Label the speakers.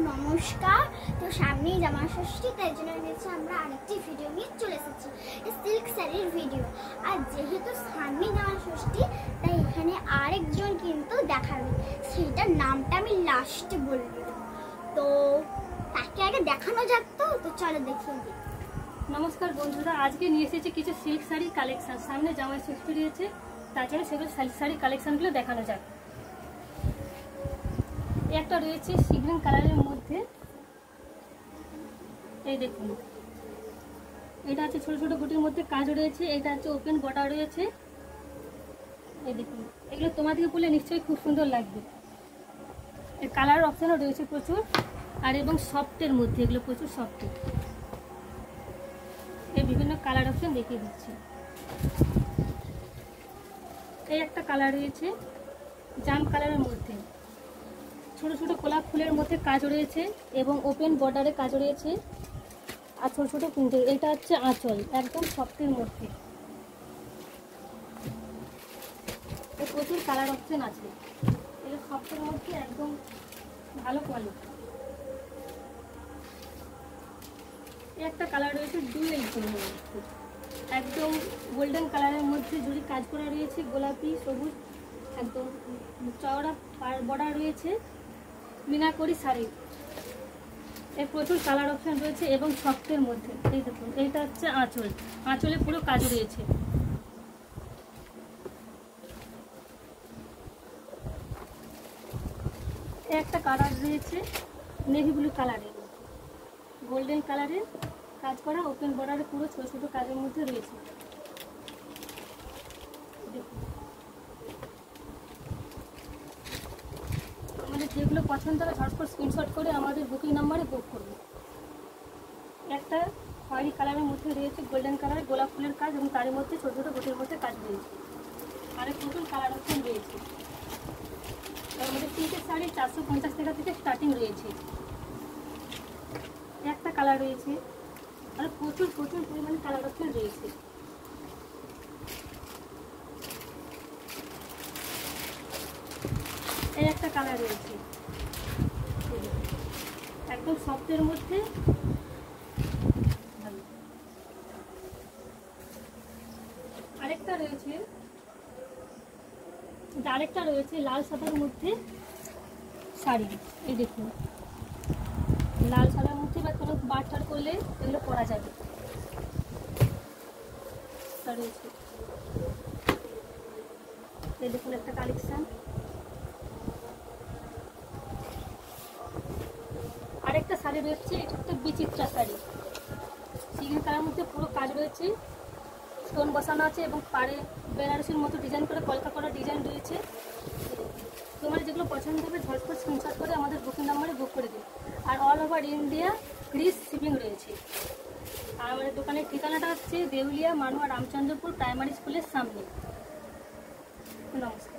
Speaker 1: নমস্কার। তো সামনেই জামা ষষ্ঠী, তাই জন্য আমরা আরেকটি ভিডিও নিয়ে চলে এসেছি, সিল্ক শাড়ির ভিডিও। আর যেহেতু সামনেই জামা ষষ্ঠী, তাই এখানে আরেকজন কিন্তু দেখাবে, সেটার নামটা আমি লাস্টে বলবো। তো তাকে আগে দেখানো যাক। তো চলো দেখিয়ে দিই।
Speaker 2: নমস্কার বন্ধুরা, আজকে নিয়ে এসেছি কিছু সিল্ক শাড়ি কালেকশন। সামনে জামাই ষষ্ঠী রয়েছে, তার জন্য সেগুলো সিল্ক শাড়ি কালেকশনগুলো দেখানো যাক। একটা রয়েছে সি গ্রিন কালারের মধ্যে, এই দেখুন, এটা আছে ছোট ছোট গুটির মধ্যে কাজ রয়েছে। এটা হচ্ছে ওপেন বর্ডার রয়েছে, এই দেখুন। এগুলো তোমাদেরকে বলে নিশ্চয়ই খুব সুন্দর লাগবে। এর কালার অপশানও রয়েছে প্রচুর, আর এবং সফটের মধ্যে, এগুলো প্রচুর সফটের। এই বিভিন্ন কালার অপশন দেখিয়ে দিচ্ছি। এই একটা কালার রয়েছে জাম কালারের মধ্যে, ছোট ছোট গোলাপ ফুলের মধ্যে কাজ রয়েছে এবং ওপেন বর্ডারে কাজ রয়েছে, আর ছোট ছোট প্রিন্টের। এটা হচ্ছে আঁচল, একদম সফটের মধ্যে। প্রচুর কালার অপশন আছে, এটা সফটের মধ্যে একদম ভালো কোয়ালিটি। একটা কালার রয়েছে ডুয়েল টোনের মধ্যে, একদম গোল্ডেন কালারের মধ্যে জুড়ি কাজ করা রয়েছে, গোলাপি সবুজ, একদম চওড়া বর্ডার রয়েছে, মিনাকরি শাড়ি। এর প্রচুর কালার অপশন রয়েছে এবং সফটের মধ্যে। এই দেখুন, এইটা হচ্ছে আঁচল, আঁচলে পুরো কাজ রয়েছে। একটা কালার রয়েছে নেভি ব্লু কালারের, গোল্ডেন কালারের কাজ করা, ওপেন বর্ডারে পুরো ছোট ছোট কাজের মধ্যে রয়েছে। আমাদের যেগুলো পছন্দ হবে ঝটপট স্ক্রিনশট করে আমাদের বুকিং নাম্বারে বুক করবে। একটা খয়েরি কালারের মধ্যে রয়েছে গোল্ডেন কালার, গোলাপ ফুলের কাজ এবং তার মধ্যে ছোট ছোট গোটের মধ্যে কাজ রয়েছে। আরেক নতুন কালার অপশন রয়েছে। আমাদের তিনটে শাড়ি 450 টাকা থেকে স্টার্টিং রয়েছে। একটা কালার রয়েছে, আর প্রচুর প্রচুর পরিমাণে কালার অপশন রয়েছে। এই একটা কালার রয়েছে একদম সফটের মধ্যে, আরেকটা রয়েছে লাল সাদার মধ্যে শাড়ি। এই দেখুন, লাল সাদার মধ্যে বা কোনো বাটার করলে এগুলো পরা যাবে। এই দেখুন একটা কালেকশন। আরেকটা শাড়ি রয়েছে, এটা একটা বিচিত্রা শাড়ি, সিগিন কালার মধ্যে পুরো কাজ রয়েছে, স্টোন বসানো আছে এবং পাড়ে বেনারসির মতো ডিজাইন করে কলকা করা ডিজাইন রয়েছে। তোমার যেগুলো পছন্দ হবে ঝটপট স্ক্রিনশট করে আমাদের বুকিং নাম্বারে বুক করে দিন। আর all over India free shipping রয়েছে। আর আমাদের দোকানের ঠিকানাটা হচ্ছে দেউলিয়া মানোয়া রামচন্দ্রপুর প্রাইমারি স্কুলের সামনে। নমস্কার।